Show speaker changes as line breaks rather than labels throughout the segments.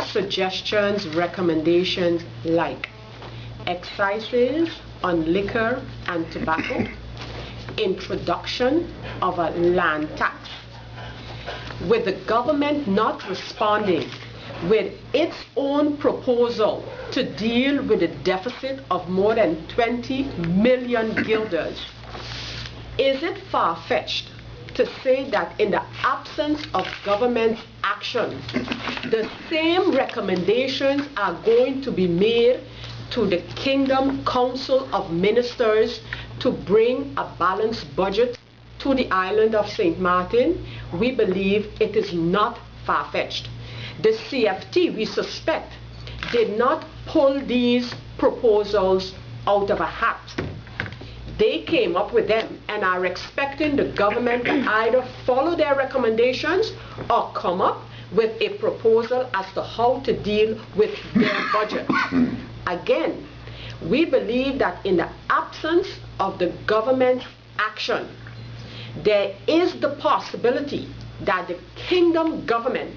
suggestions, recommendations like excises on liquor and tobacco, introduction of a land tax. With the government not responding with its own proposal to deal with a deficit of more than 20 million guilders, is it far-fetched to say that in the absence of government action, the same recommendations are going to be made to the Kingdom Council of Ministers to bring a balanced budget to the island of St. Martin? We believe it is not far-fetched. The CFT, we suspect, did not pull these proposals out of a hat. They came up with them and are expecting the government to either follow their recommendations or come up with a proposal as to how to deal with their budget. Again, we believe that in the absence of the government action, there is the possibility that the kingdom government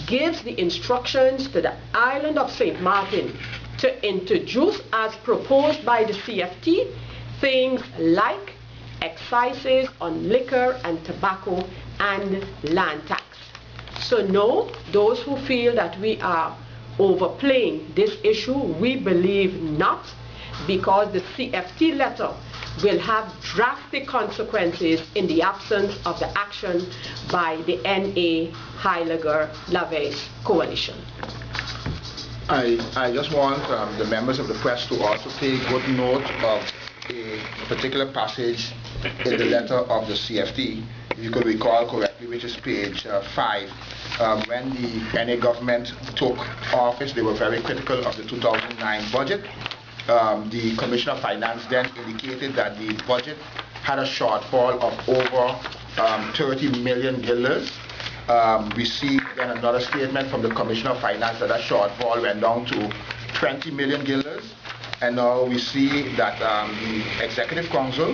gives the instructions to the island of St. Martin to introduce, as proposed by the CFT, things like excises on liquor and tobacco and land tax. So no, those who feel that we are overplaying this issue, we believe not, because the CFT letter will have drastic consequences in the absence of the action by the NA Heiliger-Laves coalition.
I just want the members of the press to also take good note of a particular passage in the letter of the CFT, if you could recall correctly, which is page 5. When the NA government took office, they were very critical of the 2009 budget. The Commissioner of Finance then indicated that the budget had a shortfall of over 30 million guilders. We see then another statement from the Commissioner of Finance that shortfall went down to 20 million guilders. And now we see that the Executive Council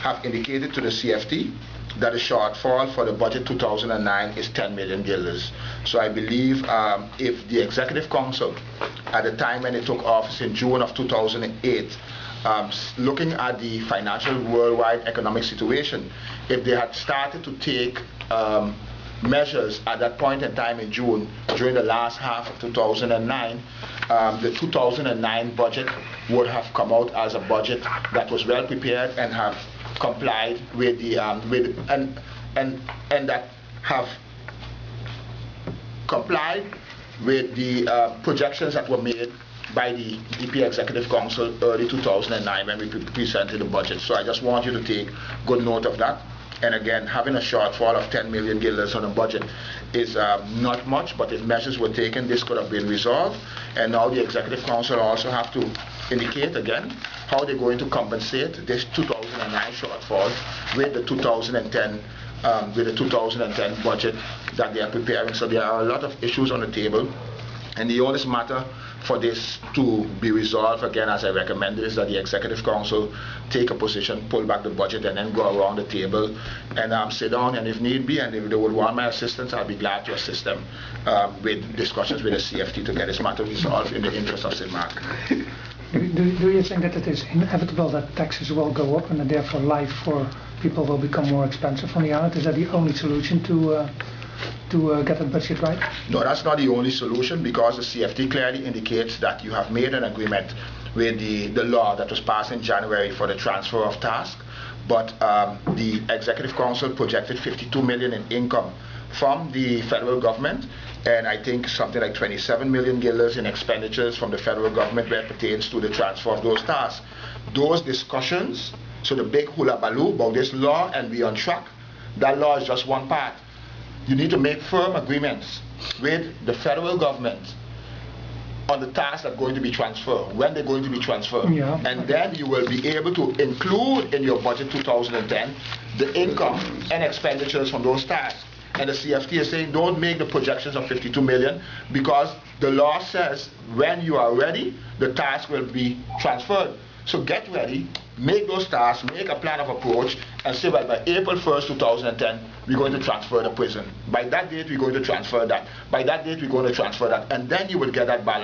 have indicated to the CFT that the shortfall for the budget 2009 is 10 million guilders. So I believe if the Executive Council, at the time when it took office in June of 2008, looking at the financial worldwide economic situation, if they had started to take measures at that point in time in June, during the last half of 2009, the 2009 budget would have come out as a budget that was well prepared and have complied with the and that have complied with the projections that were made by the DP Executive Council early 2009 when we presented the budget. So I just want you to take good note of that. And again, having a shortfall of 10 million guilders on the budget is not much, but if measures were taken, this could have been resolved. And now the Executive Council also have to indicate again how they're going to compensate this 2009 shortfall with the 2010 budget that they are preparing. So there are a lot of issues on the table, and the only matter for this to be resolved, again, as I recommended, is that the Executive Council take a position, pull back the budget, and then go around the table and sit down, and if need be, and if they would want my assistance, I'll be glad to assist them with discussions with the CFT to get this matter resolved in the interest of St. Mark.
Do you think that it is inevitable that taxes will go up and that therefore life for people will become more expensive on the island? Is that the only solution to get the budget right?
No, that's not the only solution, because the CFT clearly indicates that you have made an agreement with the law that was passed in January for the transfer of task, but the Executive Council projected 52 million in income from the federal government, and I think something like 27 million guilders in expenditures from the federal government where it pertains to the transfer of those tasks. Those discussions, so the big hula baloo about this law and be on track, that law is just one part. You need to make firm agreements with the federal government on the tasks that are going to be transferred, when they're going to be transferred.
Yeah.
And then you will be able to include in your budget 2010 the income and expenditures from those tasks. And the CFT is saying don't make the projections of 52 million because the law says when you are ready, the task will be transferred. So get ready, make those tasks, make a plan of approach, and say, well, by April 1st, 2010, we're going to transfer the prison. By that date, we're going to transfer that. By that date, we're going to transfer that. And then you would get that balance.